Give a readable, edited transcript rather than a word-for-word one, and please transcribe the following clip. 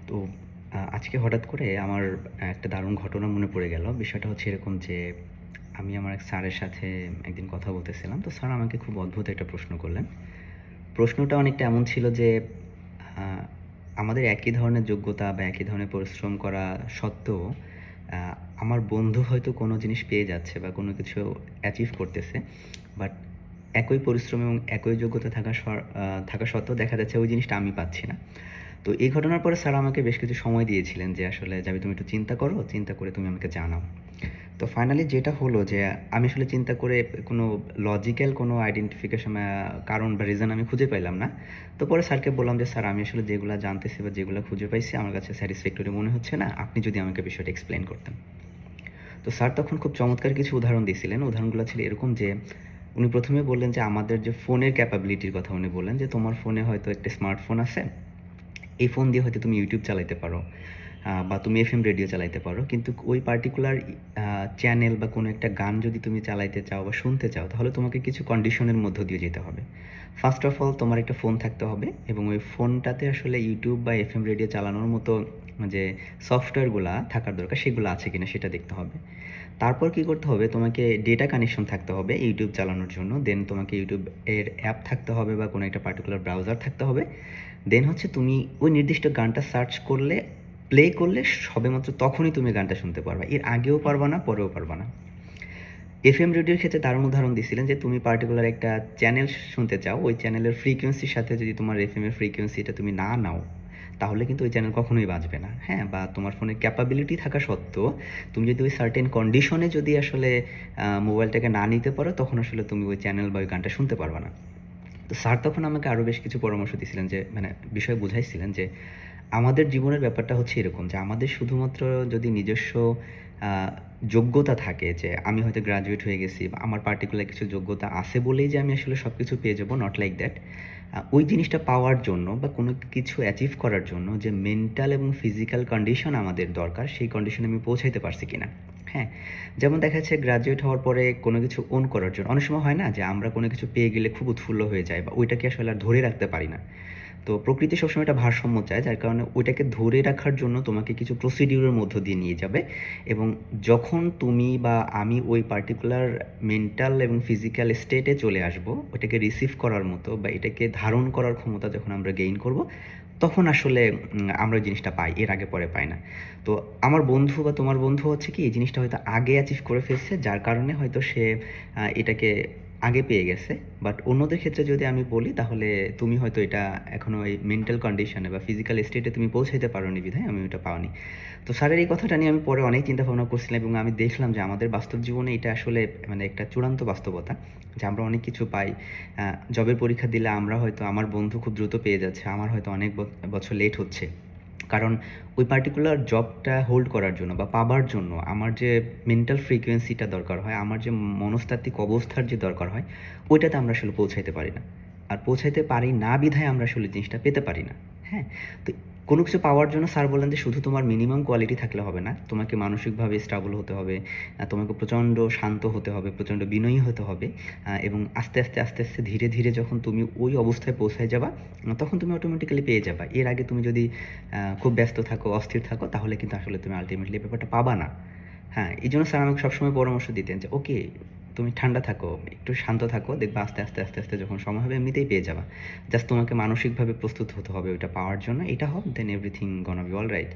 তো আজকে হঠাৎ করে আমার একটা দারুণ ঘটনা মনে পড়ে গেল। বিষয়টা হচ্ছে এরকম যে, আমি আমার এক স্যারের সাথে একদিন কথা বলতেছিলাম। তো স্যার আমাকে খুব অদ্ভুত একটা প্রশ্ন করলেন। প্রশ্নটা অনেকটা এমন ছিল যে, আ আমাদের একই ধরনের যোগ্যতা বা একই ধরনের পরিশ্রম করা সত্ত্বেও আ আমার বন্ধু হয়তো কোনো জিনিস পেয়ে যাচ্ছে বা কোনো কিছু অ্যাচিভ করতেছে। বাট একই পরিশ্রম এবং একই যোগ্যতা থাকা সত্ত্বেও দেখা যাচ্ছে ওই জিনিসটা আমি পাচ্ছি না। তো এই ঘটনার পরে স্যার আমাকে বেশ কিছু সময় দিয়েছিলেন যে আসলে "জাভি তুমি একটু চিন্তা করো, চিন্তা করে তুমি আমাকে জানাও।" তো ফাইনালি যেটা হলো যে আমি আসলে চিন্তা করে কোনো লজিক্যাল কোনো আইডেন্টিফিকেশন কারণ বা রিজন আমি খুঁজে পাইলাম না। তো পরে স্যারকে বললাম যে, "স্যার আমি আসলে যেগুলা জানতেছি বা যেগুলা খুঁজে পাইছি আমার কাছে স্যাটিসফ্যাক্টরি মনে হচ্ছে না। আপনি যদি আমাকে বিষয়টা এক্সপ্লেইন করতেন।" তো স্যার তখন খুব চমৎকার কিছু উদাহরণ দিয়েছিলেন। উদাহরণগুলো ছিল এরকম যে, উনি ১ম এ বললেন যে আমাদের যে ফোনের ক্যাপাবিলিটির কথা উনি বললেন যে, "তোমার ফোনে হয়তো একটা স্মার্টফোন আছে। এই ফোন দিয়ে হয়তো তুমি ইউটিউব চালাইতে পারো বা তুমি এফএম রেডিও চালাইতে পারো। কিন্তু ওই পার্টিকুলার চ্যানেল বা কোনো একটা গান যদি তুমি চালাইতে চাও বা শুনতে চাও, তাহলে তোমাকে কিছু কন্ডিশনের মধ্য দিয়ে যেতে হবে। ফার্স্ট অফ অল তোমার একটা ফোন থাকতে হবে এবং ওই ফোনটাতে আসলে ইউটিউব বা এফএম রেডিও চালানোর মতো যে সফটওয়্যারগুলা থাকার দরকার, সেগুলো আছে কিনা সেটা দেখতে হবে। তারপর কি করতে হবে? তোমাকে ডেটা কানেকশন থাকতে হবে ইউটিউব চালানোর জন্য। দেন তোমাকে ইউটিউব এর অ্যাপ থাকতে হবে বা কোনো একটা পার্টিকুলার ব্রাউজার থাকতে হবে। দেন হচ্ছে তুমি ওই নির্দিষ্ট গানটা সার্চ করলে, প্লে করলে সবেমাত্র তখনই তুমি গানটা শুনতে পারবা। এর আগেও পারবা না, পরেও পারবা না। এফএম রেডিওর ক্ষেত্রে দারুণ উদাহরণ দিছিলেন যে তুমি পার্টিকুলার একটা চ্যানেল শুনতে চাও, ওই চ্যানেলের ফ্রিকোয়েন্সির সাথে যদি তোমার এফএম এর ফ্রিকোয়েন্সিটা তুমি না নাও, তাহলে কিন্তু ওই চ্যানেল কখনোই বাজবে না। হ্যাঁ? বা তোমার ফোনে ক্যাপাবিলিটি থাকা সত্ত্বেও তুমি যদি ওই সার্টেন কন্ডিশনে যদি আসলে মোবাইলটাকে না নিতে পারো, তখন আসলে তুমি ওই চ্যানেল বা ওই গানটা শুনতে পারবা না। তো স্যার তখন আমাকে আরো বেশ কিছু পরামর্শ দিছিলেন যে মানে বিষয় বুঝাইছিলেন যে আমাদের জীবনের ব্যাপারটা হচ্ছে এরকম যে আমাদের শুধুমাত্র যদি নিজস্ব আ যোগ্যতা থাকে যে আমি হয়তো গ্র্যাজুয়েট হয়ে গেছি বা আমার পার্টিকুলার কিছু যোগ্যতা আছে বলেই যে আমি আসলে সবকিছু পেয়ে যাবো, নট লাইক দ্যাট। ওই জিনিসটা পাওয়ার জন্য বা কোনো কিছু অ্যাচিভ করার জন্য যে মেন্টাল এবং ফিজিক্যাল কন্ডিশন আমাদের দরকার, সেই কন্ডিশনে আমি পৌঁছাইতে পারছি কিনা। হ্যাঁ? যেমন দেখা যাচ্ছে গ্র্যাজুয়েট হওয়ার পরে কোনো কিছু ওন করার জন্য অনেক সময় হয় না যে আমরা কোনো কিছু পেয়ে গেলে খুব উৎফুল্ল হয়ে যাই বা ওইটাকে আসলে আর ধরে রাখতে পারি না। তো প্রকৃতি সবসময় একটা ভারসাম্য চায়, যার কারণে ওইটাকে ধরে রাখার জন্য তোমাকে কিছু প্রসিডিউরের মধ্য দিয়ে নিয়ে যাবে এবং যখন তুমি বা আমি ওই পার্টিকুলার মেন্টাল এবং ফিজিক্যাল স্টেটে চলে আসবো, ওইটাকে রিসিভ করার মতো বা এটাকে ধারণ করার ক্ষমতা যখন আমরা গেইন করব, তখন আসলে আমরা ওই জিনিসটা পাই। এর আগে পরে পাই না। তো আমার বন্ধু বা তোমার বন্ধু হচ্ছে কি এই জিনিসটা হয়তো আগে অ্যাচিভ করে ফেলছে, যার কারণে হয়তো সে এটাকে আগে পেয়ে গেছে। বাট অন্যদের ক্ষেত্রে যদি আমি বলি তাহলে তুমি হয়তো এটা এখনো এই মেন্টাল কন্ডিশনে বা ফিজিক্যাল স্টেটে তুমি পৌঁছাইতে পারোনি বিধায় আমি ওটা পাওনি। তো স্যারের এই কথাটা নিয়ে আমি পরে অনেক চিন্তা ভাবনা করছিলাম এবং আমি দেখলাম যে আমাদের বাস্তব জীবনে এটা আসলে মানে একটা চূড়ান্ত বাস্তবতা যে আমরা অনেক কিছু পাই। জবের পরীক্ষা দিলে আমরা হয়তো আমার বন্ধু খুব দ্রুত পেয়ে যাচ্ছে, আমার হয়তো অনেক বছর লেট হচ্ছে। কারণ ওই পার্টিকুলার জবটা হোল্ড করার জন্য বা পাবার জন্য আমার যে মেন্টাল ফ্রিকোয়েন্সিটা দরকার হয়, আমার যে মনস্তাত্ত্বিক অবস্থার যে দরকার হয়, ওইটাতে আমরা আসলে পৌঁছাইতে পারি না। আর পৌঁছাইতে পারি না বিধায় আমরা আসলে জিনিসটা পেতে পারি না। হ্যাঁ? তো কোনো কিছু পাওয়ার জন্য স্যার বললেন যে শুধু তোমার মিনিমাম কোয়ালিটি থাকলে হবে না। তোমাকে মানসিকভাবে স্টেবল হতে হবে। তোমাকে প্রচণ্ড শান্ত হতে হবে, প্রচণ্ড বিনয়ী হতে হবে। এবং আস্তে আস্তে ধীরে ধীরে যখন তুমি ওই অবস্থায় পৌঁছায় যাবা, তখন তুমি অটোমেটিক্যালি পেয়ে যাবা। এর আগে তুমি যদি খুব ব্যস্ত থাকো, অস্থির থাকো, তাহলে কিন্তু আসলে তুমি আল্টিমেটলি ব্যাপারটা পাবা না। হ্যাঁ, এইজন্য স্যার আমাকে সবসময় পরামর্শ দিতেন যে, "ওকে, তুমি ঠান্ডা থাকো, একটু শান্ত থাকো। দেখবা আস্তে আস্তে যখন সময় হবে এমনিতেই পেয়ে যাবা। জাস্ট তোমাকে মানসিকভাবে প্রস্তুত হতে হবে ওইটা পাওয়ার জন্য। এটা হোক, then everything gonna be alright."